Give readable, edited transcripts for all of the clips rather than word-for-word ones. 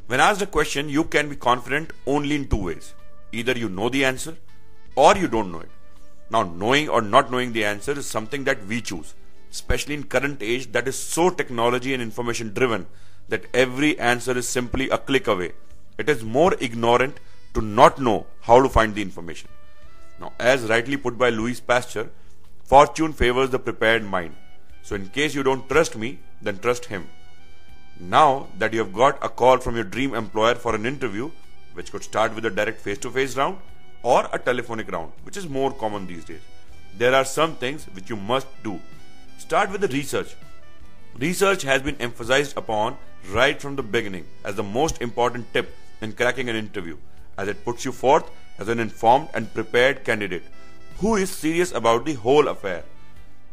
When asked a question, you can be confident only in two ways. Either you know the answer or you don't know it. Now, knowing or not knowing the answer is something that we choose, especially in current age that is so technology and information driven that every answer is simply a click away. It is more ignorant to not know how to find the information. Now, as rightly put by Louis Pasteur, fortune favors the prepared mind. So in case you don't trust me, then trust him. Now that you have got a call from your dream employer for an interview, which could start with a direct face-to-face round or a telephonic round, which is more common these days, there are some things which you must do. Start with the research. Research has been emphasized upon right from the beginning as the most important tip in cracking an interview, as it puts you forth as an informed and prepared candidate who is serious about the whole affair.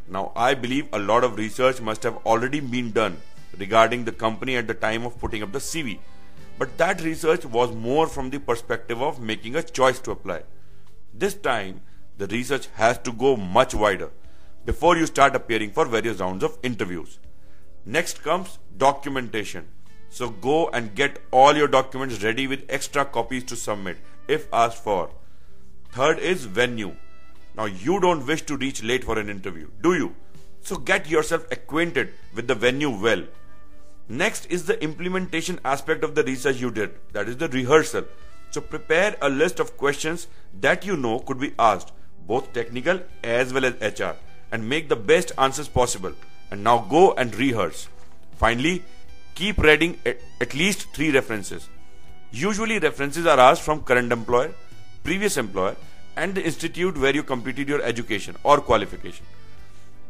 Now, I believe a lot of research must have already been done regarding the company at the time of putting up the CV, but that research was more from the perspective of making a choice to apply. This time, the research has to go much wider before you start appearing for various rounds of interviews. Next comes documentation. So go and get all your documents ready with extra copies to submit if asked for. Third is venue. Now, you don't wish to reach late for an interview, do you? So get yourself acquainted with the venue well. Next is the implementation aspect of the research you did, that is the rehearsal. So prepare a list of questions that you know could be asked, both technical as well as HR, and make the best answers possible. And now go and rehearse. Finally, keep reading at least 3 references. Usually references are asked from current employer, previous employer, and the institute where you completed your education or qualification.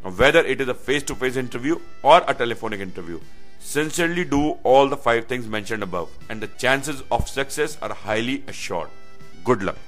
Now, whether it is a face-to-face interview or a telephonic interview, sincerely do all the 5 things mentioned above, and the chances of success are highly assured. Good luck.